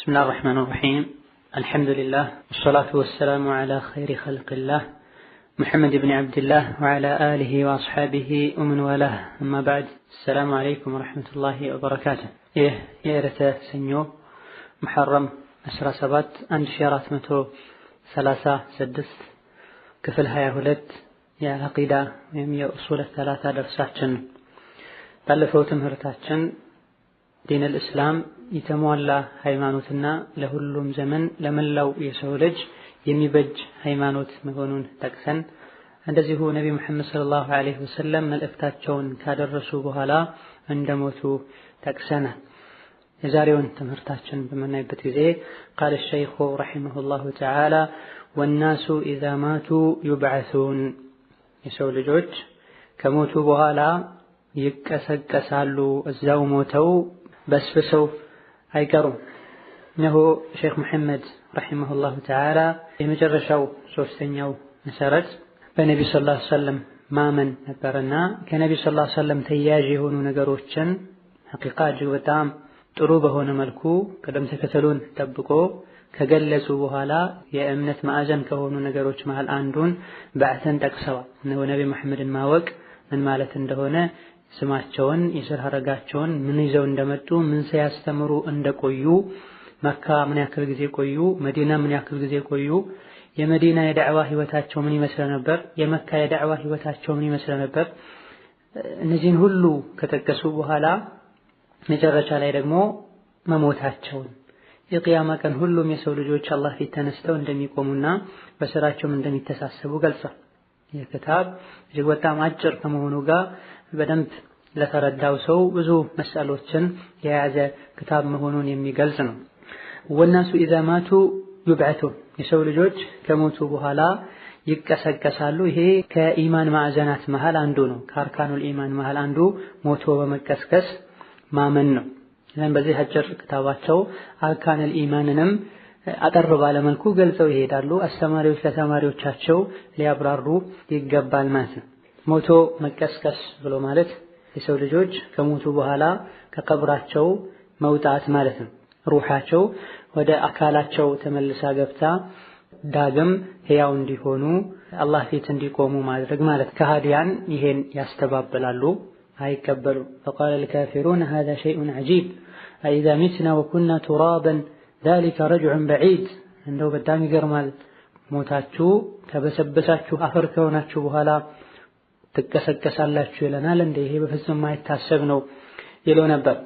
بسم الله الرحمن الرحيم. الحمد لله والصلاة والسلام على خير خلق الله محمد بن عبد الله وعلى آله وأصحابه ومن والاه. أما بعد، السلام عليكم ورحمة الله وبركاته. يارة سنيو محرم 17 1436 ክፍል 22 የዐቂዳ ወይም የኡሱል ሰላሳ ደርሳችን። ባለፈው ትምህርታችን ዲን الاسلام የተሟላ ሃይማኖትና ለሁሉም ዘመን ለመላው የሰው ልጅ የሚበጅ ሃይማኖት መሆኑን ጠቅሰን እንደዚሁ ነቢ መሐመድ ሰለላሁ ዐለይሂ ወሰለም መልእክታቸውን ካደረሱ በኋላ እንደሞቱ ጠቅሰናል። የዛሬውን ትምህርታችን በምናይበት ጊዜ قال الشيخ رحمه الله تعالى والناس إذا ماتوا يبعثون የሰው ልጆች ከሞቱ በኋላ ይቀሰቀሳሉ። እዛው ሞተው በስብሰው አይቀሩም። እነሆ ሼክ መሐመድ ረሂመሁላሁ ተዓላ የመጨረሻው ሶስተኛው መሰረት በነቢ ሰለላሁ ዐለይሂ ወሰለም ማመን ነበርና ከነቢ ሰለላሁ ዐለይሂ ወሰለም ተያያዥ የሆኑ ነገሮችን ሐቂቃ እጅግ በጣም ጥሩ በሆነ መልኩ ቅደም ተከተሉን ጠብቆ ከገለጹ በኋላ የእምነት ማዕዘን ከሆኑ ነገሮች መሃል አንዱን በዕተን ጠቅሰዋል። እነሆ ነቢ መሐመድን ማወቅ ምን ማለት እንደሆነ፣ ስማቸውን፣ የስራ ሐረጋቸውን፣ ምን ይዘው እንደመጡ፣ ምን ሲያስተምሩ እንደቆዩ፣ መካ ምን ያክል ጊዜ ቆዩ፣ መዲና ምን ያክል ጊዜ ቆዩ፣ የመዲና የዳዕዋ ህይወታቸው ምን ይመስል ነበር፣ የመካ የዳዕዋ ህይወታቸው ምን ይመስል ነበር። እነዚህን ሁሉ ከጠቀሱ በኋላ መጨረሻ ላይ ደግሞ መሞታቸውን የቂያማ ቀን ሁሉም የሰው ልጆች አላህ ፊት ተነስተው እንደሚቆሙና በስራቸውም እንደሚተሳሰቡ ገልጿል። ይህ ክታብ እጅግ በጣም አጭር ከመሆኑ ጋር በደንብ ለተረዳው ሰው ብዙ መስአሎችን የያዘ ክታብ መሆኑን የሚገልጽ ነው። ወናሱ ኢዛ ማቱ ይብዐቱን የሰው ልጆች ከሞቱ በኋላ ይቀሰቀሳሉ። ይሄ ከኢማን ማዕዘናት መሃል አንዱ ነው። ከአርካኑል ኢማን መሃል አንዱ ሞቶ በመቀስቀስ ማመን ነው። ይህን በዚህ አጭር ክታባቸው አርካኑል ኢማንንም አጠር ባለ መልኩ ገልጸው ይሄዳሉ። አስተማሪዎች ለተማሪዎቻቸው ሊያብራሩ ይገባል ማለት ነው። ሞቶ መቀስቀስ ብሎ ማለት የሰው ልጆች ከሞቱ በኋላ ከቀብራቸው መውጣት ማለት ነው። ሩሃቸው ወደ አካላቸው ተመልሳ ገብታ ዳግም ሕያው እንዲሆኑ አላህ ፊት እንዲቆሙ ማድረግ ማለት። ከሃዲያን ይሄን ያስተባብላሉ፣ አይቀበሉ። فقال الكافرون هذا شيء عجيب أإذا متنا وكنا ترابا ذلك رجع بعيد እንደው በጣም ይገርማል፣ ሞታችሁ ከበሰበሳችሁ አፈር ከሆናችሁ በኋላ ትቀሰቀሳላችሁ ይለናል እንዴ? ይሄ በፍጹም የማይታሰብ ነው ይለው ነበር።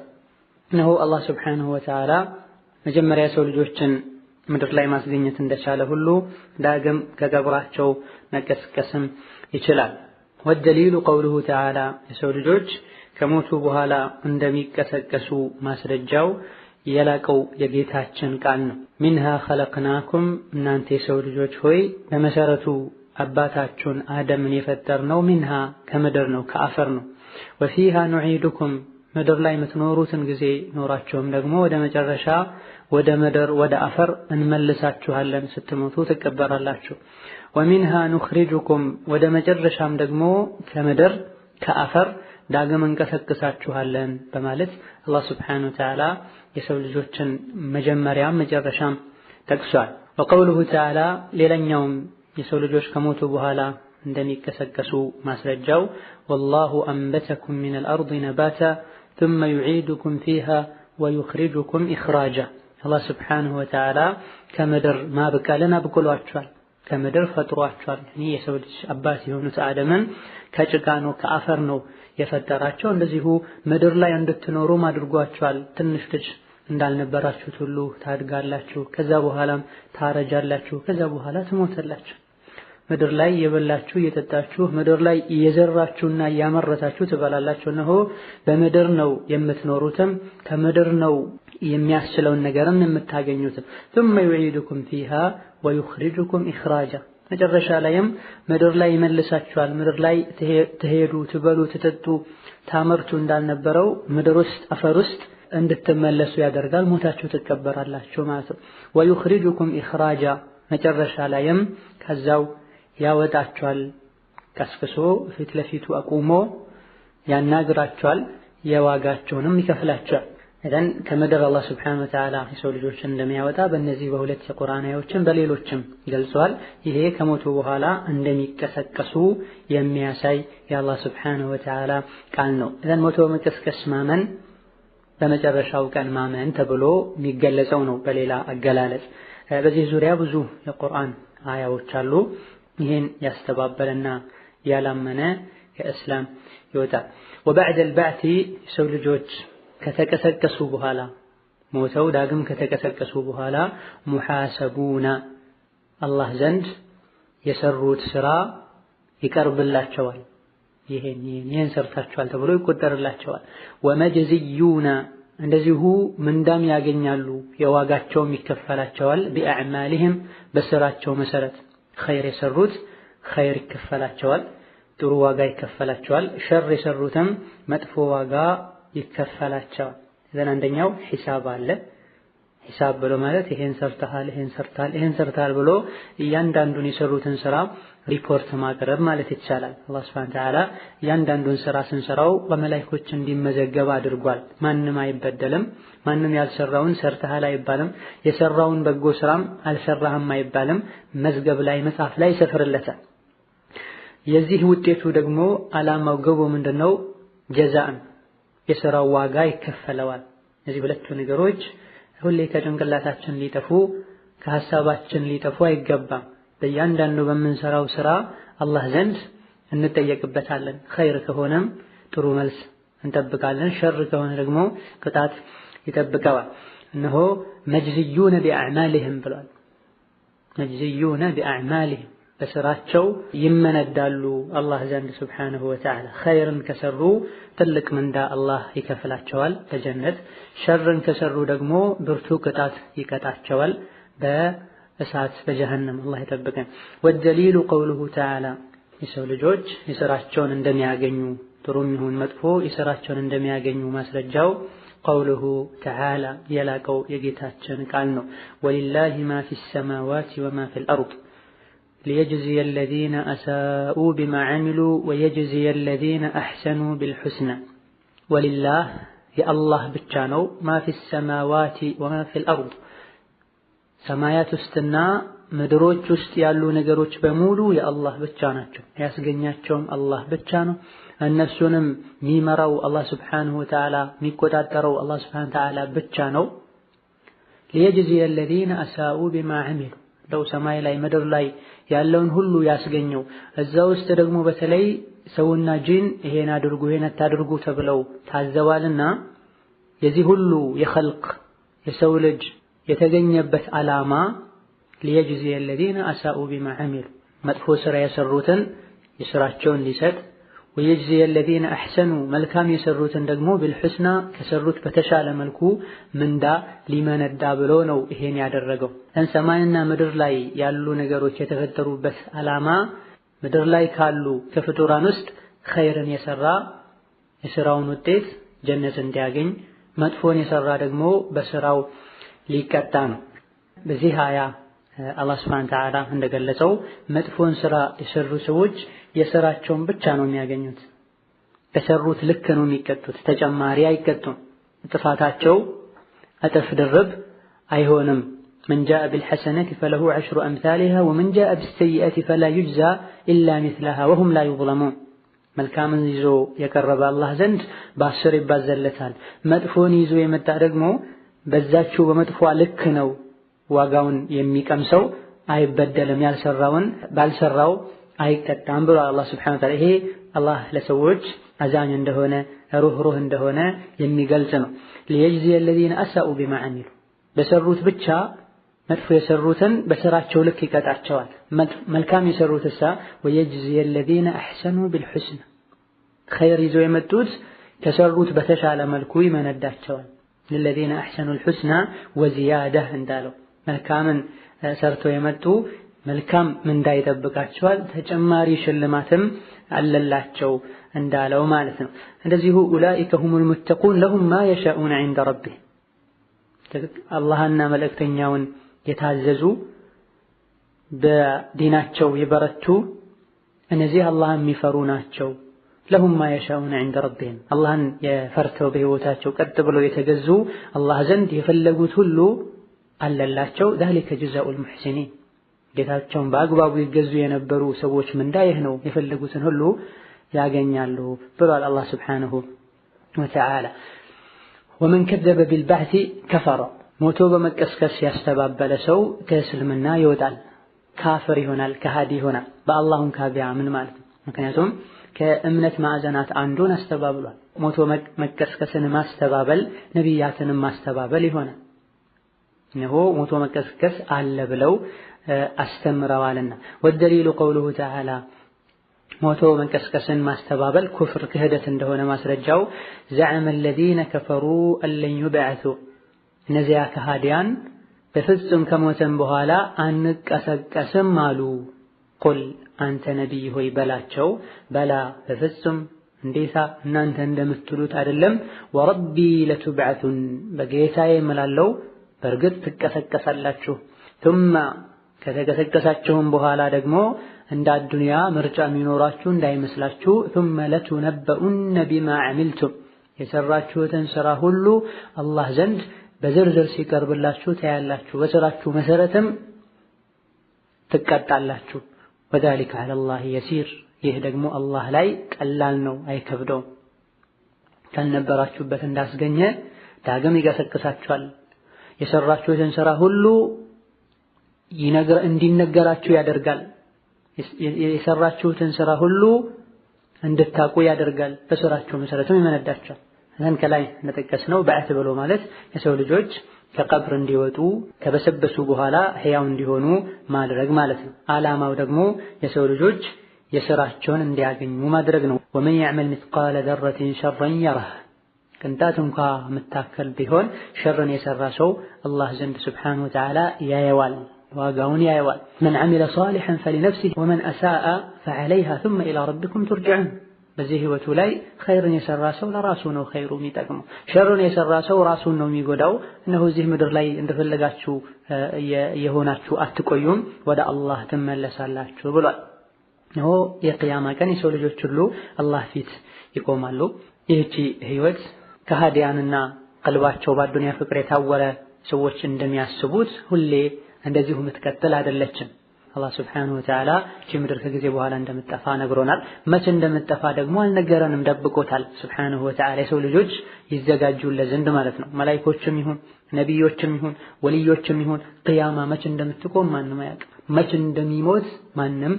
እነሆ አላህ ሱብሓነሁ ወተዓላ መጀመሪያ ሰው ልጆችን ምድር ላይ ማስገኘት እንደቻለ ሁሉ ዳግም ከቀብራቸው መቀስቀስም ይችላል። ወደሊሉ ቀውሉሁ ተዓላ የሰው ልጆች ከሞቱ በኋላ እንደሚቀሰቀሱ ማስረጃው የላቀው የጌታችን ቃል ነው። ሚንሃ ኸለቅናኩም እናንተ የሰው ልጆች ሆይ በመሰረቱ አባታችሁን አደምን የፈጠርነው ሚንሃ ከምድር ነው፣ ከአፈር ነው። ወፊሃ ኑዒዱኩም ምድር ላይ የምትኖሩትን ጊዜ ኖራችሁም ደግሞ ወደ መጨረሻ ወደ ምድር ወደ አፈር እንመልሳችኋለን፣ ስትሞቱ ትቀበራላችሁ። ወሚንሃ ኑኽሪጁኩም ወደ መጨረሻም ደግሞ ከምድር ከአፈር ዳግም እንቀሰቅሳችኋለን በማለት አላህ ሱብሓነሁ ወተዓላ የሰው ልጆችን መጀመሪያም መጨረሻም ጠቅሷል። ወቀውሉሁ ተዓላ ሌላኛውም የሰው ልጆች ከሞቱ በኋላ እንደሚቀሰቀሱ ማስረጃው ወላሁ አንበተኩም ሚነል አርዲ ነባታ ثم يعيدكم فيها ويخرجكم إخراجا አላህ ሱብሓነሁ ወተዓላ ከምድር ማብቀልን አብቅሏቸዋል፣ ከምድር ፈጥሯቸዋል። የሰው ልጅ አባት የሆኑት አደምን ከጭቃ ነው ከአፈር ነው የፈጠራቸው። እንደዚሁ ምድር ላይ እንድትኖሩ አድርጓቸዋል። ትንሽ ልጅ እንዳልነበራችሁት ሁሉ ታድጋላችሁ፣ ከዛ በኋላም ታረጃላችሁ፣ ከዛ በኋላ ትሞታላችሁ። ምድር ላይ የበላችሁ እየጠጣችሁ ምድር ላይ እየዘራችሁና እያመረታችሁ ትበላላችሁ። እነሆ በምድር ነው የምትኖሩትም ከምድር ነው የሚያስችለውን ነገርም የምታገኙትም። ثم يعيدكم فيها ويخرجكم إخراجا መጨረሻ ላይም ምድር ላይ ይመልሳችኋል። ምድር ላይ ትሄዱ፣ ትበሉ፣ ትጠጡ፣ ታመርቱ እንዳልነበረው ምድር ውስጥ አፈር ውስጥ እንድትመለሱ ያደርጋል። ሞታችሁ ትቀበራላችሁ ማለት ነው። ويخرجكم إخراجا መጨረሻ ላይም ከዛው ያወጣችኋል። ቀስቅሶ ፊት ለፊቱ አቁሞ ያናግራችኋል፣ የዋጋቸውንም ይከፍላችኋል። እዘን ከምድር አላህ ሱብሓነሁ ወተዓላ የሰው ልጆችን እንደሚያወጣ በእነዚህ በሁለት የቁርአን አያዎችን በሌሎችም ገልጿል። ይሄ ከሞቱ በኋላ እንደሚቀሰቀሱ የሚያሳይ የአላህ ሱብሓነሁ ወተዓላ ቃል ነው። እዘን ሞቶ መቀስቀስ ማመን በመጨረሻው ቀን ማመን ተብሎ የሚገለጸው ነው በሌላ አገላለጽ። በዚህ ዙሪያ ብዙ የቁርአን አያዎች አሉ። ይሄን ያስተባበለና ያላመነ ከእስላም ይወጣል። ወበዕደል በዕቲ የሰው ልጆች ከተቀሰቀሱ በኋላ ሞተው ዳግም ከተቀሰቀሱ በኋላ ሙሐሰቡና አላህ ዘንድ የሰሩት ስራ ይቀርብላቸዋል። ይሄን ሰርታችኋል ተብሎ ይቆጠርላቸዋል። ወመጅዝዩና እንደዚሁ ምንዳም ያገኛሉ፣ የዋጋቸውም ይከፈላቸዋል። ቢአዕማሊህም በስራቸው መሰረት ኸይር የሰሩት ኸይር ይከፈላቸዋል፣ ጥሩ ዋጋ ይከፈላቸዋል። ሸር የሰሩትም መጥፎ ዋጋ ይከፈላቸዋል። እዘን አንደኛው ሒሳብ አለ። ሒሳብ ብሎ ማለት ይሄን ሰርተሃል፣ ይሄን ሰርተሃል ብሎ እያንዳንዱን የሰሩትን ስራ ሪፖርት ማቅረብ ማለት ይቻላል። አላህ ሱብሓነሁ ወተዓላ እያንዳንዱን ስራ ስንሰራው በመላእክቶች እንዲመዘገብ አድርጓል። ማንም አይበደልም። ማንም ያልሰራውን ሰርተሃል አይባልም። የሰራውን በጎ ስራም አልሰራህም አይባልም። መዝገብ ላይ መጽሐፍ ላይ ይሰፍርለታል። የዚህ ውጤቱ ደግሞ ዓላማው ግቡ ምንድነው? ጀዛእን የሥራው ዋጋ ይከፈለዋል። እነዚህ ሁለቱ ነገሮች ሁሌ ከጭንቅላታችን ሊጠፉ ከሐሳባችን ሊጠፉ አይገባም። በእያንዳንዱ በምንሰራው ስራ አላህ ዘንድ እንጠየቅበታለን። ኸይር ከሆነም ጥሩ መልስ እንጠብቃለን፣ ሸር ከሆነ ደግሞ ቅጣት ይጠብቀዋል። እነሆ መጅዝዩነ ቢአዕማሊህም ብሏል። መጅዝዩነ ቢአዕማሊህም በስራቸው ይመነዳሉ አላህ ዘንድ ሱብሓነሁ ወተዓላ። ኸይርን ከሰሩ ትልቅ ምንዳ አላህ ይከፍላቸዋል በጀነት፣ ሸርን ከሰሩ ደግሞ ብርቱ ቅጣት ይቀጣቸዋል በእሳት በጀሃነም አላህ ይጠብቀን። ወደሊሉ ቀውሉሁ ተዓላ የሰው ልጆች የስራቸውን እንደሚያገኙ ጥሩም ይሁን መጥፎ የስራቸውን እንደሚያገኙ ማስረጃው ቀውሉሁ ተዓላ የላቀው የጌታችን ቃል ነው። ወሊላሂ ማ ፊስ ሰማዋቲ ወማ ፊል አርድ ليجزي الذين أساءوا بما عملوا ويجزي الذين أحسنوا بالحسنى ولله يا الله بتشانو ما في السماوات وما في الأرض سمايات استنا مدروج ውስጥ ያሉ ነገሮች በሙሉ የአላህ ብቻ ናቸው። ያስገኛቸውም አላህ ብቻ ነው። እነሱንም የሚመራው አላህ Subhanahu Wa Ta'ala የሚቆጣጠረው አላህ Subhanahu Wa Ta'ala ብቻ ነው። ليجزي الذين أساءوا بما عملوا ለው ሰማይ ላይ ምድር ላይ ያለውን ሁሉ ያስገኘው እዛ ውስጥ ደግሞ በተለይ ሰውና ጂን ይሄን አድርጉ ይሄን አታድርጉ ተብለው ታዘዋልና የዚህ ሁሉ የኸልቅ የሰው ልጅ የተገኘበት ዓላማ ليجزي الذين أساءوا بما عملوا መጥፎ ስራ የሰሩትን የስራቸውን ሊሰጥ ويجزي الذين أحسنوا መልካም የሰሩትን ደግሞ بالحسنى ከሰሩት በተሻለ መልኩ ምንዳ ሊመነዳ ብሎ ነው ይሄን ያደረገው። ሰማይና ምድር ላይ ያሉ ነገሮች የተፈጠሩበት ዓላማ ምድር ላይ ካሉ ከፍጡራን ውስጥ ኸይርን የሰራ የሥራውን ውጤት ጀነት እንዲያገኝ፣ መጥፎን የሰራ ደግሞ በሥራው ሊቀጣ ነው። በዚህ አያ አላህ Subhanahu Wa Ta'ala እንደገለጸው መጥፎን ስራ የሰሩ ሰዎች የሥራቸውን ብቻ ነው የሚያገኙት። በሰሩት ልክ ነው የሚቀጡት፣ ተጨማሪ አይቀጡም። ጥፋታቸው እጥፍ ድርብ አይሆንም። من جاء بالحسنة فله 10 أمثالها ومن جاء بالسيئة فلا يجزى إلا مثلها وهم لا يظلمون መልካምን ይዞ የቀረበ አላህ ዘንድ በ10 ይባዘለታል። መጥፎን ይዞ የመጣ ደግሞ በዛችው በመጥፎ ልክ ነው ዋጋውን የሚቀምሰው፣ አይበደልም። ያልሰራውን ባልሰራው አይቀጣም ብሎ አላህ Subhanahu Wa Ta'ala ይሄ አላህ ለሰዎች አዛኝ እንደሆነ ሩህሩህ እንደሆነ የሚገልጽ ነው። ليجزي الذين أساءوا بما عملوا በሰሩት ብቻ መጥፎ የሰሩትን በስራቸው ልክ ይቀጣቸዋል። መልካም የሰሩትሳ ويجزي الذين أحسنوا بالحسنى ኸይር ይዞ የመጡት ከሰሩት በተሻለ መልኩ ይመነዳቸዋል። للذين أحسنوا الحسنى وزيادة እንዳለው መልካምን ሰርቶ የመጡ መልካም ምንዳ ይጠብቃቸዋል፣ ተጨማሪ ሽልማትም አለላቸው እንዳለው ማለት ነው። እንደዚሁ ኡላኢከ ሁሙል ሙተቁን ለሁም ማ የሻኡነ ዒንደ ረቢህ አላህና መልእክተኛውን የታዘዙ በዲናቸው የበረቱ እነዚህ አላህን የሚፈሩ ናቸው። ለሁም ማ የሻኡነ ዐንደ ረቢሂም አላህን የፈርተው በህይወታቸው ቀጥ ብለው የተገዙ አላህ ዘንድ የፈለጉት ሁሉ አለላቸው። ዛሊከ ጀዛኡል ሙሕሲኒን ጌታቸውን በአግባቡ ይገዙ የነበሩ ሰዎች ምንዳ ይህ ነው፣ የፈለጉትን ሁሉ ያገኛሉ ብሏል አላህ ሱብሓነሁ ወተዓላ። ወመን ከዘበ ቢልበዕሲ ከፈረ ሞቶ በመቀስቀስ ያስተባበለ ሰው ከእስልምና ይወጣል፣ ካፍር ይሆናል፣ ከሃዲ ይሆናል። በአላሁን ካቢያ ምን ማለት ነው? ምክንያቱም ከእምነት ማዕዘናት አንዱን አስተባብሏል። ሞቶ መቀስቀስን ማስተባበል ነቢያትንም ማስተባበል ይሆናል። እነሆ ሞቶ መቀስቀስ አለ ብለው አስተምረዋልና። ወደሊሉ ቀውሉሁ ተዓላ ሞቶ መቀስቀስን ማስተባበል ኩፍር ክህደት እንደሆነ ማስረጃው ዘዐመ አለዚነ ከፈሩ አለን ዩብዐሱ እነዚያ ከሃዲያን በፍጹም ከሞተን በኋላ አንቀሰቀስም አሉ። ቁል አንተ ነቢይ ሆይ በላቸው በላ በፍጹም እንዴታ እናንተ እንደምትሉት አይደለም። ወረቢ ለቱብዐቱን በጌታዬ እምላለሁ በእርግጥ ትቀሰቀሳላችሁ። ثم ከተቀሰቀሳችሁም በኋላ ደግሞ እንደ አዱንያ ምርጫ የሚኖራችሁ እንዳይመስላችሁ ثم لتنبؤن بما عملتم የሰራችሁትን ስራ ሁሉ አላህ ዘንድ በዝርዝር ሲቀርብላችሁ ታያላችሁ። በስራችሁ መሰረትም ትቀጣላችሁ። وذلك على الله يسير ይህ ደግሞ አላህ ላይ ቀላል ነው፣ አይከብደውም። ካልነበራችሁበት እንዳስገኘ ዳግም ይቀሰቅሳችኋል። የሰራችሁትን ስራ ሁሉ እንዲነገራችሁ ያደርጋል። የሰራችሁትን ስራ ሁሉ እንድታቁ ያደርጋል። በስራችሁ መሰረትም ይመነዳችኋል። እነን ከላይ እንደጠቀስነው በዕት ብሎ ማለት የሰው ልጆች ከቀብር እንዲወጡ ከበሰበሱ በኋላ ሕያው እንዲሆኑ ማድረግ ማለት ነው። ዓላማው ደግሞ የሰው ልጆች የስራቸውን እንዲያገኙ ማድረግ ነው። ወመን ያዕመል ሚስቃለ ዘረቲን ሸረን የረህ ቅንጣት እንኳ የምታከል ቢሆን ሸርን የሰራ ሰው አላህ ዘንድ ሱብሓነሁ ወተዓላ ያየዋል፣ ዋጋውን ያየዋል። መን ዐሚለ ሷሊሐን ፈሊነፍሲሂ ወመን አሳአ ፈዐለይሃ ثم ኢላ ረቢኩም ቱርጀዑን በዚህ ህይወቱ ላይ ኸይርን የሰራ ሰው ለራሱ ነው ኸይሩ የሚጠቅመው። ሸርን የሰራ ሰው ራሱን ነው የሚጎዳው። እነሆ እዚህ ምድር ላይ እንደፈለጋችሁ የሆናችሁ አትቆዩም፣ ወደ አላህ ትመለሳላችሁ ብሏል። እነሆ የቂያማ ቀን የሰው ልጆች ሁሉ አላህ ፊት ይቆማሉ። ይህቺ ህይወት ከሃዲያንና ቀልባቸው በአዱንያ ፍቅር የታወረ ሰዎች እንደሚያስቡት ሁሌ እንደዚሁ የምትቀጥል አይደለችም። አላህ ሱብሓነሁ ወተዓላ ይህች ምድር ከጊዜ በኋላ እንደምትጠፋ ነግሮናል። መቼ እንደምትጠፋ ደግሞ አልነገረንም፣ ደብቆታል ሱብሓነሁ ወተዓላ። የሰው ልጆች ይዘጋጁለት ዘንድ ማለት ነው። መላኢኮችም ይሁን ነቢዮችም ይሁን ወልዮችም ይሁን ቂያማ መቼ እንደምትቆም ማንም አያውቅም። መቼ እንደሚሞት ማንም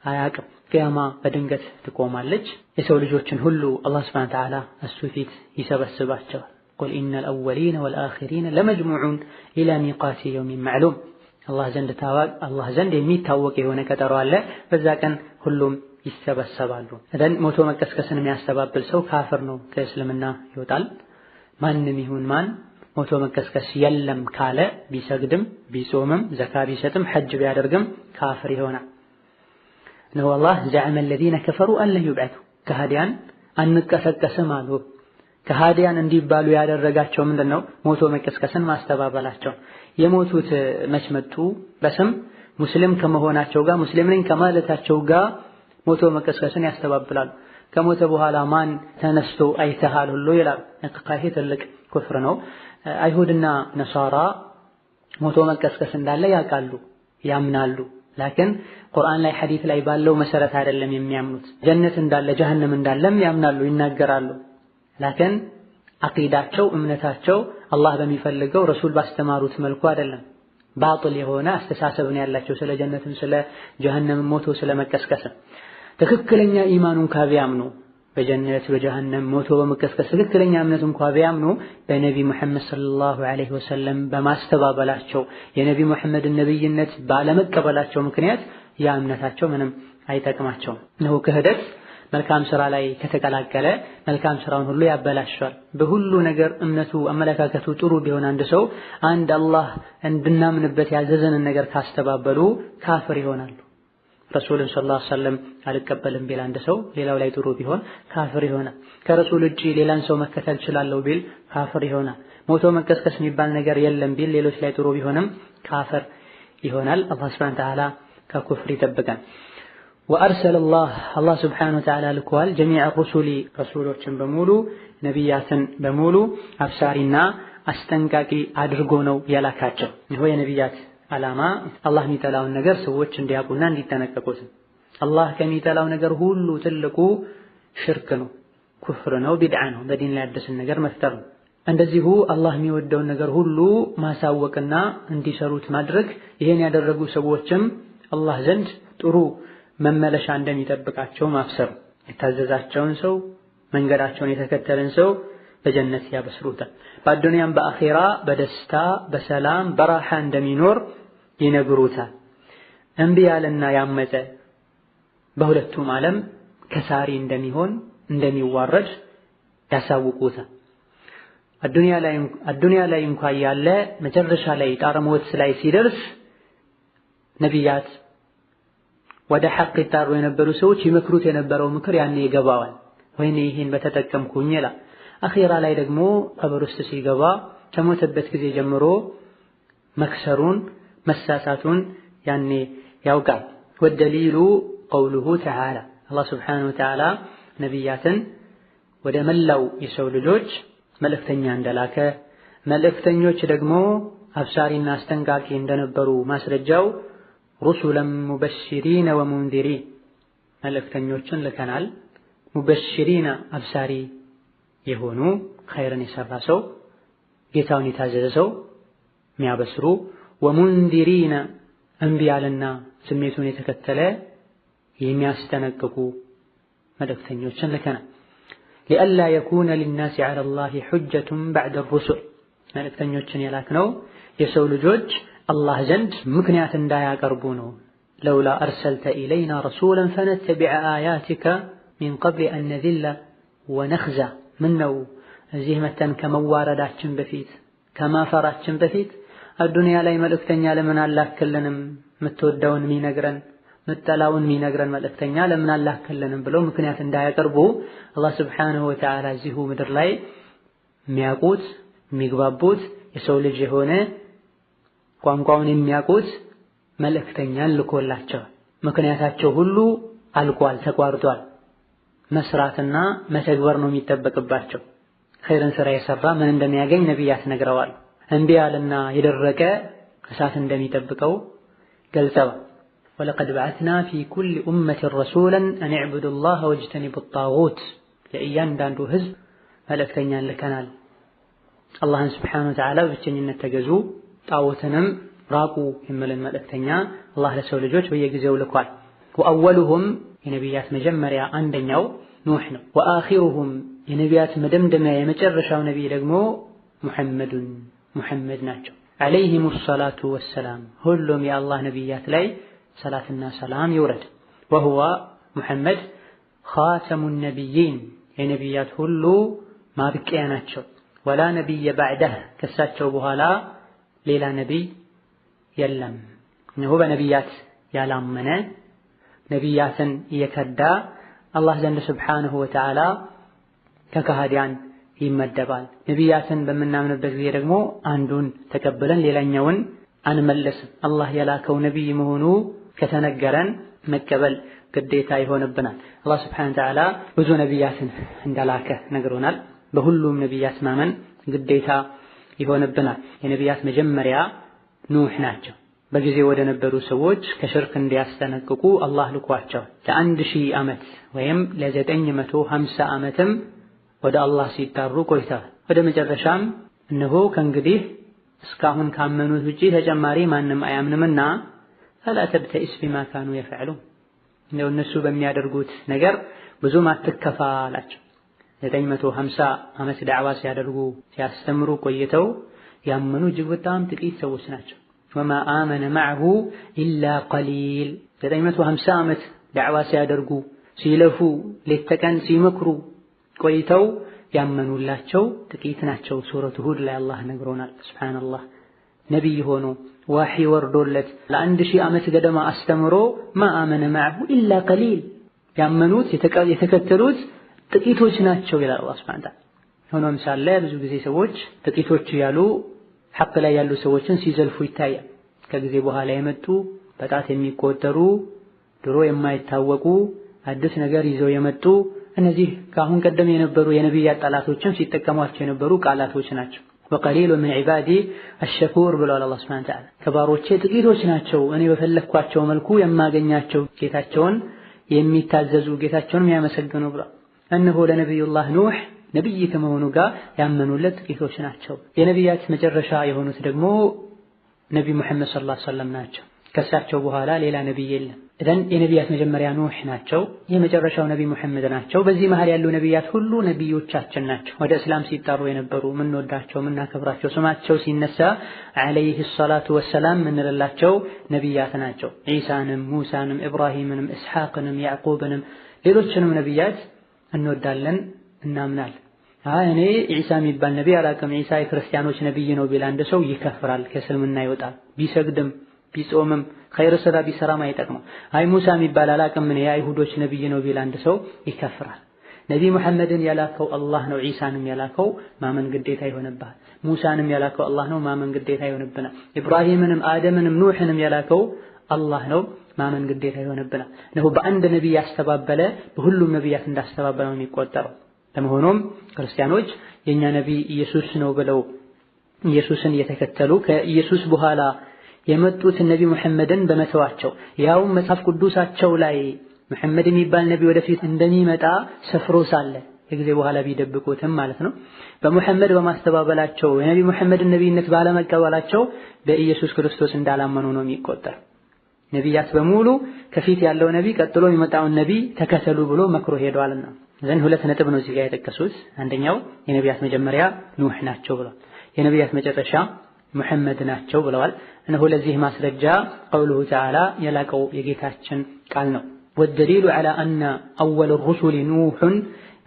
አያውቅም። ቂያማ በድንገት ትቆማለች። የሰው ልጆችን ሁሉ አላህ ሱብሓነሁ ወተዓላ እሱ ፊት ይሰበስባቸዋል። ቁል ኢነል አወሊነ ወልአኺሪነ ለመጅሙዑን ኢላ ሚቃቲ የውሚን መዕሉም አላህ ዘንድ የሚታወቅ የሆነ ቀጠሮ አለ። በዛ ቀን ሁሉም ይሰበሰባሉ። እደን ሞቶ መቀስቀስን የሚያስተባብል ሰው ካፍር ነው፣ ከእስልምና ይወጣል። ማንም ይሁን ማን ሞቶ መቀስቀስ የለም ካለ ቢሰግድም ቢጾምም ዘካ ቢሰጥም ሐጅ ቢያደርግም ካፍር ይሆናል። ነው አላህ ዘዐመ አለዚነ ከፈሩ አለን ዩብዐቱ ከሃዲያን አንቀሰቀስም አሉ። ከሃዲያን እንዲባሉ ያደረጋቸው ምንድነው? ሞቶ መቀስቀስን ማስተባበላቸው። የሞቱት መች መጡ? በስም ሙስሊም ከመሆናቸው ጋር ሙስሊም ነኝ ከማለታቸው ጋር ሞቶ መቀስቀስን ያስተባብላሉ። ከሞተ በኋላ ማን ተነስቶ አይተሃል ሁሉ ይላል። ይሄ ትልቅ ኩፍር ነው። አይሁድና ነሳራ ሞቶ መቀስቀስ እንዳለ ያውቃሉ፣ ያምናሉ። ላኪን ቁርአን ላይ ሐዲስ ላይ ባለው መሰረት አይደለም የሚያምኑት። ጀነት እንዳለ ጀሃነም እንዳለም ያምናሉ፣ ይናገራሉ። ላኪን አቂዳቸው እምነታቸው አላህ በሚፈልገው ረሱል ባስተማሩት መልኩ አይደለም። ባጥል የሆነ አስተሳሰብ ነው ያላቸው ስለ ጀነትም ስለ ጀሃነም ሞቶ ስለ መቀስቀስ። ትክክለኛ ኢማኑን ካቢያምኑ በጀነት በጀሃነም ሞቶ በመቀስቀስ ትክክለኛ እምነት እንኳን ቢያምኑ በነቢ መሐመድ ሰለላሁ ዐለይሂ ወሰለም በማስተባበላቸው የነቢ መሐመድን ነብይነት ባለመቀበላቸው ምክንያት ያ እምነታቸው ምንም አይጠቅማቸውም። ነው ክህደት መልካም ስራ ላይ ከተቀላቀለ መልካም ስራውን ሁሉ ያበላሻል። በሁሉ ነገር እምነቱ አመለካከቱ ጥሩ ቢሆን አንድ ሰው አንድ አላህ እንድናምንበት ያዘዘንን ነገር ካስተባበሉ ካፍር ይሆናሉ። ረሱልን ሰለላሁ ዐለይሂ ወሰለም አልቀበልም ቢል አንድ ሰው ሌላው ላይ ጥሩ ቢሆን ካፍር ይሆናል። ከረሱል ውጪ ሌላን ሰው መከተል እችላለሁ ቢል ካፍር ይሆናል። ሞቶ መቀስቀስ የሚባል ነገር የለም ቢል ሌሎች ላይ ጥሩ ቢሆንም ካፍር ይሆናል። አላህ ሱብሓነሁ ወተዓላ ከኩፍር ይጠብቀን። ወአርሰለ አላህ ሱብሓነሁ ወተዓላ ልኳል ጀሚዕ ሩሱሊ ረሱሎችን በሙሉ ነቢያትን በሙሉ አብሳሪና አስጠንቃቂ አድርጎ ነው የላካቸው። ይህ የነቢያት ዓላማ አላህ የሚጠላውን ነገር ሰዎች እንዲያውቁና እንዲጠነቀቁት። አላህ ከሚጠላው ነገር ሁሉ ትልቁ ሽርክ ነው፣ ኩፍር ነው፣ ቢድዓ ነው፣ በዲን ላይ አዲስን ነገር መፍጠር ነው። እንደዚሁ አላህ የሚወደውን ነገር ሁሉ ማሳወቅና እንዲሰሩት ማድረግ። ይሄን ያደረጉ ሰዎችም አላህ ዘንድ ጥሩ መመለሻ እንደሚጠብቃቸው ማብሰር። የታዘዛቸውን ሰው መንገዳቸውን የተከተለን ሰው በጀነት ያበስሩታል። በአዱንያም በአኺራ በደስታ በሰላም በራሓ እንደሚኖር ይነግሩታል። እምቢ ያለና ያመፀ በሁለቱም ዓለም ከሳሪ እንደሚሆን እንደሚዋረድ ያሳውቁታል። አዱንያ ላይ እንኳን ያለ መጨረሻ ላይ ጣረ ሞት ላይ ሲደርስ ነቢያት ወደ ሐቅ ይጣሩ የነበሩ ሰዎች ይመክሩት የነበረው ምክር ያኔ ይገባዋል። ወይኔ ይሄን በተጠቀምኩኝ ይላል። አኺራ ላይ ደግሞ ቀብር ውስጥ ሲገባ ከሞተበት ጊዜ ጀምሮ መክሰሩን መሳሳቱን ያኔ ያውቃል። ወደሊሉ ቀውሉሁ ተዓላ አላህ ሱብሓነሁ ወተዓላ ነቢያትን ወደ መላው የሰው ልጆች መልእክተኛ እንደላከ መልእክተኞች ደግሞ አብሳሪና አስጠንቃቂ እንደነበሩ ማስረጃው ሩሱለን ሙበሽሪነ ወሙንዚሪን መልእክተኞችን ልከናል። ሙበሽሪነ አብሳሪ የሆኑ ኸይርን የሰራ ሰው ጌታውን የታዘዘ ሰው የሚያበስሩ፣ ወሙንዚሪነ እምቢ ያለና ስሜቱን የተከተለ የሚያስጠነቅቁ መልእክተኞችን ልከናል። ሊአላ የኩነ ሊናሲ ዐለላሂ ሑጀቱን በዕደ ሩሱል መልእክተኞችን የላክነው የሰው ልጆች አላህ ዘንድ ምክንያት እንዳያቀርቡ ነው። ለውላ አርሰልተ ኢለይና ረሱለን ፈነተቢዐ አያቲከ ሚን ቀብል አን ነዚለ ወነኽዛ ምን ነው እዚህ መተን ከመዋረዳችን በፊት ከማፈራችን በፊት አዱንያ ላይ መልእክተኛ ለምን አላክልንም? የምትወደውን የሚነግረን ምጠላውን የሚነግረን መልእክተኛ ለምን አላክልንም ብለው ምክንያት እንዳያቀርቡ አላህ ሱብሓነሁ ወተዓላ እዚሁ ምድር ላይ የሚያውቁት የሚግባቡት የሰው ልጅ የሆነ ቋንቋውን የሚያውቁት መልእክተኛን ልኮላቸዋል። ምክንያታቸው ሁሉ አልቋል፣ ተቋርጧል። መስራትና መተግበር ነው የሚጠበቅባቸው። ኸይርን ስራ የሰራ ምን እንደሚያገኝ ነቢያት ነግረዋል። እምቢ ያለና የደረቀ እሳት እንደሚጠብቀው ገልጸዋል። ወለቀድ በዐስና ፊ ኩሊ ኡመትን ረሱለን አን ዕቡዱ ላህ ወጅተኒቡ ጣጉት ለእያንዳንዱ ህዝብ መልእክተኛን ልከናል። አላህን ስብሓነሁ ወተዓላ በብቸኝነት ተገዙ፣ ጣዖትንም ራቁ የሚልን መልእክተኛ አላህ ለሰው ልጆች በየጊዜው ልኳል። ወአወሉሁም የነቢያት መጀመሪያ አንደኛው ኑህ ነው። ወአኺሩሁም የነቢያት መደምደሚያ የመጨረሻው ነቢይ ደግሞ ሙሐመድ ናቸው። ዐለይሂሙ ሰላቱ ወሰላም ሁሉም የአላህ ነቢያት ላይ ሰላትና ሰላም ይውረድ። ወሁወ ሙሐመድ ኻተሙ ነቢይን የነቢያት ሁሉ ማብቂያ ናቸው። ወላ ነቢየ ባዕደህ ከሳቸው በኋላ ሌላ ነቢይ የለም። እነሆ በነቢያት ያላመነ ነቢያትን እየከዳ አላህ ዘንድ ስብሓነሁ ወተዓላ ከከሃዲያን ይመደባል። ነቢያትን በምናምንበት ጊዜ ደግሞ አንዱን ተቀብለን ሌላኛውን አንመለስም። አላህ የላከው ነቢይ መሆኑ ከተነገረን መቀበል ግዴታ ይሆንብናል። አላህ ስብሓነሁ ወተዓላ ብዙ ነቢያትን እንደላከ ነግሮናል። በሁሉም ነቢያት ማመን ግዴታ ይሆንብናል። የነቢያት መጀመሪያ ኑህ ናቸው። በጊዜ ወደ ነበሩ ሰዎች ከሽርክ እንዲያስጠነቅቁ አላህ ልኳቸው ለ1000 ዓመት ወይም ለ950 ዓመትም ወደ አላህ ሲጣሩ ቆይተዋል። ወደ መጨረሻም እነሆ ከእንግዲህ እስካሁን ካመኑት ውጪ ተጨማሪ ማንም አያምንምና ፈላ ተብተኢስ ቢማ ካኑ የፈዕሉን እነሱ በሚያደርጉት ነገር ብዙም አትከፋ አላቸው። 950 ዓመት ዳዕዋ ሲያደርጉ ሲያስተምሩ ቆይተው ያመኑ እጅግ በጣም ጥቂት ሰዎች ናቸው። ወማ አመነ መዐሁ ኢላ ቀሊል 950 ዓመት ዳዕዋ ሲያደርጉ ሲለፉ ሌት ተቀን ሲመክሩ ቆይተው ያመኑላቸው ጥቂት ናቸው። ሱረቱ ሁድ ላይ አላህ ነግሮናል። ሱብሃንአላህ ነቢይ ሆኖ ዋሂ ወርዶለት ለ1000 ዓመት ገደማ አስተምሮ ማ አመነ መዐሁ ኢላ ቀሊል ያመኑት የተከተሉት ጥቂቶች ናቸው ይላል አላህ ሱብሃነሁ ወተዓላ። ሆኖም ሳለ ብዙ ጊዜ ሰዎች ጥቂቶች ያሉ ሐቅ ላይ ያሉ ሰዎችን ሲዘልፉ ይታያል። ከጊዜ በኋላ የመጡ በጣት የሚቆጠሩ ድሮ የማይታወቁ አዲስ ነገር ይዘው የመጡ እነዚህ ከአሁን ቀደም የነበሩ የነቢያት ጣላቶችም ሲጠቀሟቸው የነበሩ ቃላቶች ናቸው። ወቀሊሉ ሚን ዒባዲ አሽኩር ብሏል አላህ ሱብሓነሁ ወተዓላ። ከባሮቼ ጥቂቶች ናቸው እኔ በፈለኳቸው መልኩ የማገኛቸው ጌታቸውን የሚታዘዙ ጌታቸውን የሚያመሰግኑ ብሏል። እነሆ ለነቢዩላህ ኑህ ነቢይ ከመሆኑ ጋር ያመኑለት ጥቂቶች ናቸው። የነቢያት መጨረሻ የሆኑት ደግሞ ነቢ ሙሐመድ ሰለላሁ ዐለይሂ ወሰለም ናቸው። ከሳቸው በኋላ ሌላ ነቢይ የለም። እዘን የነቢያት መጀመሪያ ኑህ ናቸው፣ የመጨረሻው ነቢ ሙሐመድ ናቸው። በዚህ መሃል ያሉ ነቢያት ሁሉ ነቢዮቻችን ናቸው። ወደ እስላም ሲጣሩ የነበሩ ምንወዳቸው ምናከብራቸው ስማቸው ሲነሳ ዐለይሂ ሰላቱ ወሰላም ምንላቸው ነቢያት ናቸው። ዒሳንም፣ ሙሳንም፣ ኢብራሂምንም፣ እስሐቅንም፣ ያዕቁብንም ሌሎችንም ነቢያት እንወዳለን እናምናል። እኔ ዒሳ የሚባል ነቢ አላውቅም፣ ዒሳ የክርስቲያኖች ነቢይ ነው ቢል አንድ ሰው ይከፍራል፣ ከእስልምና ይወጣል። ቢሰግድም ቢጾምም ኸይር ስራ ቢሰራም አይጠቅመው። ሙሳ የሚባል አላውቅም እኔ የአይሁዶች ነቢይ ነው ቢል አንድ ሰው ይከፍራል። ነቢ ሙሐመድን ያላከው አላህ ነው፣ ዒሳንም ያላከው ማመን ግዴታ ይሆንብሃል። ሙሳንም ያላከው አላህ ነው፣ ማመን ግዴታ ይሆንብናል። ኢብራሂምንም አደምንም ኑሕንም ያላከው አላህ ነው፣ ማመን ግዴታ ይሆንብናል። ነው በአንድ ነቢይ ያስተባበለ በሁሉም ነቢያት እንዳስተባበለ ነው የሚቆጠረው። ለመሆኑም ክርስቲያኖች የኛ ነቢይ ኢየሱስ ነው ብለው ኢየሱስን የተከተሉ ከኢየሱስ በኋላ የመጡት ነቢ ሙሐመድን በመተዋቸው ያው መጽሐፍ ቅዱሳቸው ላይ ሙሐመድ የሚባል ነቢ ወደፊት እንደሚመጣ ሰፍሮ ሳለ ከጊዜ በኋላ ቢደብቁትም ማለት ነው በሙሐመድ በማስተባበላቸው የነቢ ሙሐመድን ነቢይነት ባለመቀበላቸው በኢየሱስ ክርስቶስ እንዳላመኑ ነው የሚቆጠር። ነቢያት በሙሉ ከፊት ያለው ነቢ ቀጥሎ የሚመጣውን ነቢ ተከተሉ ብሎ መክሮ ሄዷልና ዘን ሁለት ነጥብ ነው እዚህ ጋር የጠቀሱት። አንደኛው የነቢያት መጀመሪያ ኑህ ናቸው ብለዋል፣ የነቢያት መጨረሻ ሙሐመድ ናቸው ብለዋል። እነሆ ለዚህ ማስረጃ ቀውሉሁ ተዓላ የላቀው የጌታችን ቃል ነው። ወደሊሉ ዐላ አነ አወለ ሩሱሊ ኑሑን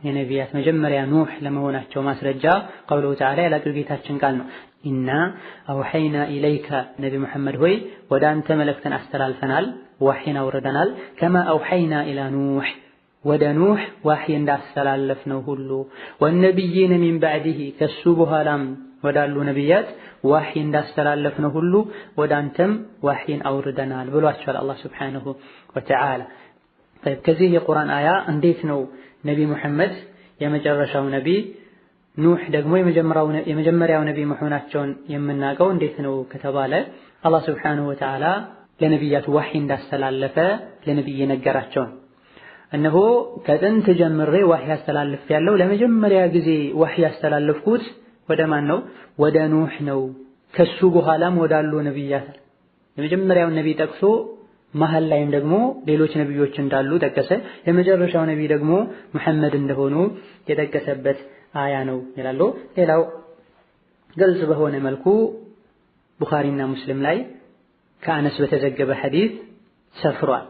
የነቢያት መጀመሪያ ኑህ ለመሆናቸው ማስረጃ ቀውሉሁ ተዓላ የላቀው የጌታችን ቃል ነው። ኢና አውሐይና ኢለይከ ነቢ ሙሐመድ ሆይ ወደ አንተ መልእክትን አስተላልፈናል፣ ዋሂን አውርደናል። ከማ አውሐይና ኢላ ኑህ ወደ ኑህ ዋሂ እንዳስተላለፍነው ሁሉ ወነቢይነ ሚን ባዕዲሂ ከሱ በኋላም ወዳሉ ነቢያት ዋሂ እንዳስተላለፍነው ሁሉ ወደ አንተም ዋሂን አውርደናል ብሏቸዋል አላህ ሱብሓነሁ ወተዓላ። ከዚህ የቁርአን አያ እንዴት ነው ነቢ ሙሐመድ የመጨረሻው ነቢ ኑህ ደግሞ የመጀመሪያው ነቢ መሆናቸውን የምናውቀው እንዴት ነው ከተባለ አላህ ሱብሓነሁ ወተዓላ ለነቢያት ዋሂ እንዳስተላለፈ ለነቢይ ነገራቸው። እነሆ ከጥንት ጀምሬ ዋሂ ያስተላልፌያለሁ፣ ለመጀመሪያ ጊዜ ዋሂ ያስተላለፍኩት ወደ ማን ነው? ወደ ኑህ ነው። ከሱ በኋላም ወዳሉ ነቢያት የመጀመሪያውን ነቢ ጠቅሶ መሃል ላይም ደግሞ ሌሎች ነቢዮች እንዳሉ ጠቀሰ። የመጨረሻው ነቢ ደግሞ ሙሐመድ እንደሆኑ የጠቀሰበት አያ ነው ይላሉ። ሌላው ግልጽ በሆነ መልኩ ቡኻሪና ሙስሊም ላይ ከአነስ በተዘገበ ሐዲስ ሰፍሯል።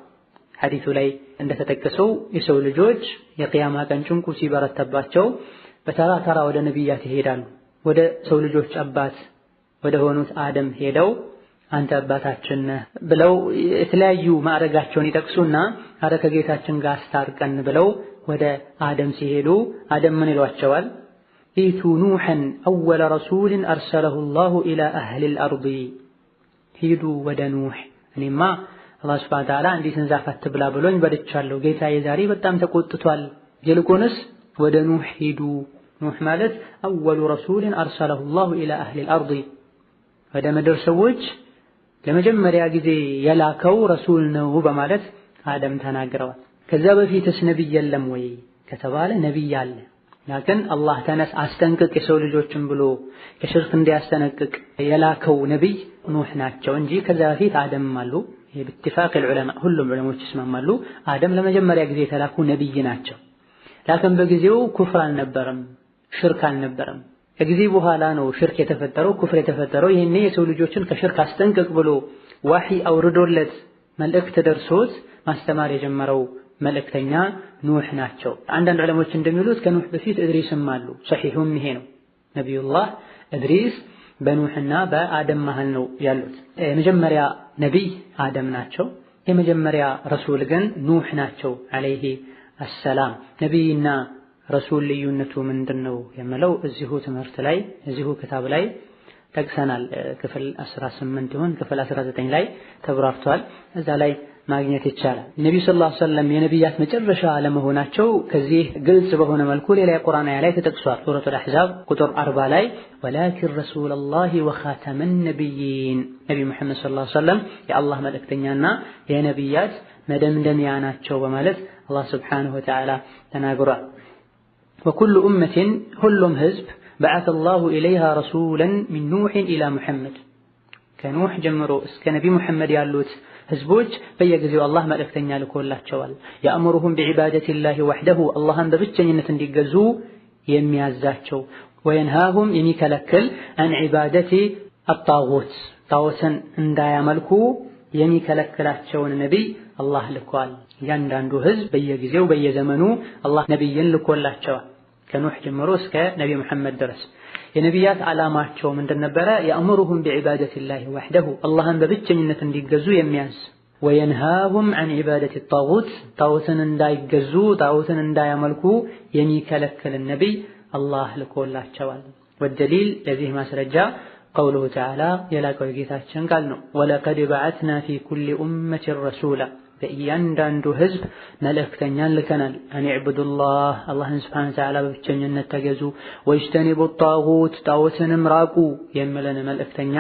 ሐዲሱ ላይ እንደተጠቀሰው የሰው ልጆች የቂያማ ቀን ጭንቁ ሲበረተባቸው በተራ ተራ ወደ ነቢያት ይሄዳሉ። ወደ ሰው ልጆች አባት ወደ ሆኑት አደም ሄደው አንተ አባታችን ነህ ብለው የተለያዩ ማዕረጋቸውን ይጠቅሱና አረ ከጌታችን ጋር አስታርቀን ብለው ወደ አደም ሲሄዱ አደም ምን ይሏቸዋል? ኢቱ ኑሐን አወለ ረሱልን አርሰለሁ ላሁ ኢላ አህሊል አርዲ ሂዱ ወደ ኑህ እኔማ አላህ ሱብሓነሁ ወተዓላ እንዲትን ዛፍ አትብላ ብሎኝ በልቻለሁ፣ ጌታዬ ዛሬ በጣም ተቆጥቷል፣ ይልቁንስ ወደ ኑህ ሂዱ። ኑህ ማለት አወሉ ረሱልን አርሰለሁ ላሁ ኢላ አህሊል አርዲ ወደ ምድር ሰዎች ለመጀመሪያ ጊዜ የላከው ረሱል ነው በማለት አደም ተናግረዋል። ከዛ በፊትስ ነቢይ የለም ወይ ከተባለ ነቢይ አለ። ላኪን አላህ ተነስ አስጠንቅቅ የሰው ልጆችን ብሎ ከሽርክ እንዲያስጠነቅቅ የላከው ነቢይ ኑህ ናቸው እንጂ ከዛ በፊት አደም አሉ። ይሄ በኢትፋቅ ዑለማ ሁሉም ዑለሞች ይስማማሉ። አደም ለመጀመሪያ ጊዜ የተላኩ ነቢይ ናቸው። ላኪን በጊዜው ኩፍር አልነበረም፣ ሽርክ አልነበረም። ከጊዜ በኋላ ነው ሽርክ የተፈጠረው፣ ኩፍር የተፈጠረው። ይሄኔ የሰው ልጆችን ከሽርክ አስጠንቅቅ ብሎ ዋሂ አውርዶለት መልእክት ደርሶት ማስተማር የጀመረው መልእክተኛ ኑህ ናቸው። አንዳንድ ዑለሞች እንደሚሉት ከኑህ በፊት እድሪስም አሉ። ሰሒሑም ይሄ ነው። ነቢዩላህ እድሪስ በኑህና በአደም መሃል ነው ያሉት። የመጀመሪያ ነቢይ አደም ናቸው። የመጀመሪያ ረሱል ግን ኑህ ናቸው ዐለይሂ አሰላም። ነቢይና ረሱል ልዩነቱ ምንድነው የምለው እዚሁ ትምህርት ላይ እዚሁ ክታብ ላይ ጠቅሰናል። ክፍል 18 ይሁን ክፍል 19 ላይ ተብራርቷል። እዛ ላይ ማግኘት ይቻላል። ነብዩ ሰለላሁ ዐለይሂ ወሰለም የነቢያት መጨረሻ ለመሆናቸው ከዚህ ግልጽ በሆነ መልኩ ሌላ የቁርአን አያ ላይ ተጠቅሷል። ሱረቱል አሕዛብ ቁጥር 40 ላይ ወላኪን ረሱለላሂ ወኻተመን ነቢይን ነብዩ መሐመድ ሰለላሁ ዐለይሂ ወሰለም የአላህ መልእክተኛና የነቢያት መደምደሚያ ናቸው በማለት አላህ ሱብሓነሁ ወተዓላ ተናግሯል። ወኩሉ ኡመቲን ሁሉም ህዝብ በዐተ አላሁ ኢለይሃ ረሱለን ሚን ኑሕን ኢላ ሙሐመድ ከኑሕ ጀምሮ እስከ ነቢ ሙሐመድ ያሉት ህዝቦች በየጊዜው አላህ መልእክተኛ ልኮላቸዋል። ያእምሩሁም ቢዒባደቲላሂ ወሕደሁ አላህን በብቸኝነት እንዲገዙ የሚያዛቸው፣ ወየንሃሁም የሚከለክል አን ዒባደቲ አጣጉት ጣዖትን እንዳያመልኩ የሚከለክላቸውን ነቢይ አላህ ልኳል። እያንዳንዱ ህዝብ በየጊዜው በየዘመኑ አላህ ነቢይን ልኮላቸዋል ከኑሕ ጀምሮ እስከ ነቢ ሙሐመድ ድረስ። የነቢያት ዓላማቸው ምንድን ነበረ? ያእምሩሁም ቢዒባደቲላሂ ወሕደሁ አላህን በብቸኝነት እንዲገዙ የሚያዝ፣ ወየንሃሁም ዐን ዒባደቲ ጣጉት ጣዖትን እንዳይገዙ ጣዖትን እንዳያመልኩ የሚከለክልን ነቢይ አላህ ልኮላቸዋል። ወደሊል ለዚህ ማስረጃ ቀውሉሁ ተዓላ የላቀው የጌታችን ቃል ነው። ወለቀድ በዐትና ፊ ኩሊ ኡመቲን ረሱላ በእያንዳንዱ ህዝብ መልእክተኛን ልከናል። አን ዕቡዱላህ አላህን ስብሓነሁ ወተዓላ በብቸኝነት ተገዙ፣ ወጅተኒቡ ጣጉት ጣዖትንም ራቁ የሚለን መልእክተኛ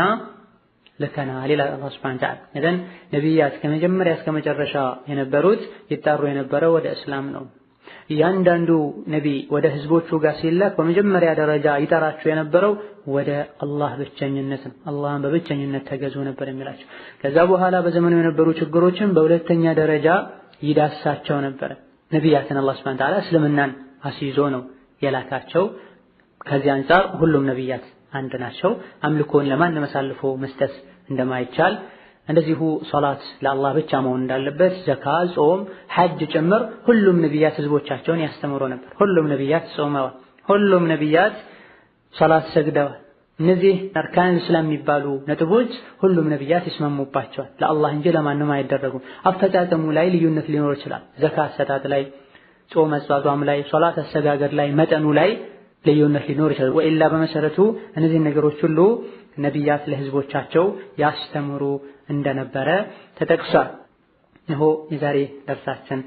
ልከናል ይላል አላህ ስብሓነሁ ወተዓላ። እዘን ነቢያት ከመጀመሪያ እስከ መጨረሻ የነበሩት ይጣሩ የነበረው ወደ እስላም ነው። እያንዳንዱ ነቢይ ወደ ህዝቦቹ ጋር ሲላክ በመጀመሪያ ደረጃ ይጠራቸው የነበረው ወደ አላህ ብቸኝነት ነው። አላህን በብቸኝነት ተገዙ ነበር የሚላቸው። ከዛ በኋላ በዘመኑ የነበሩ ችግሮችን በሁለተኛ ደረጃ ይዳሳቸው ነበር። ነቢያትን አላህ ሱብሓነሁ ወተዓላ እስልምናን አስይዞ ነው የላካቸው። ከዚህ አንፃር ሁሉም ነቢያት አንድ ናቸው። አምልኮን ለማንም አሳልፎ መስጠት እንደማይቻል፣ እንደዚሁ ሶላት ለአላህ ብቻ መሆን እንዳለበት፣ ዘካ፣ ጾም፣ ሐጅ ጭምር ሁሉም ነቢያት ህዝቦቻቸውን ያስተምሩ ነበር። ሁሉም ነቢያት ጾመዋል። ሁሉም ነቢያት ሶላት ሰግደዋል። እነዚህ አርካን እስላም የሚባሉ ነጥቦች ሁሉም ነቢያት ይስማሙባቸዋል። ለአላህ እንጂ ለማንም አይደረጉም። አፈጻጸሙ ላይ ልዩነት ሊኖር ይችላል። ዘካ አሰጣጥ ላይ፣ ጾም አጽዋም ላይ፣ ሶላት አሰጋገድ ላይ፣ መጠኑ ላይ ልዩነት ሊኖር ይችላል። ወኢላ በመሰረቱ እነዚህ ነገሮች ሁሉ ነቢያት ለህዝቦቻቸው ያስተምሩ እንደነበረ ተጠቅሷል። እነሆ የዛሬ ደርሳችን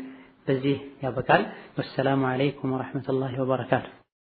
በዚህ ያበቃል። ወሰላሙ ዐለይኩም ወረሕመቱላሂ ወበረካቱሁ።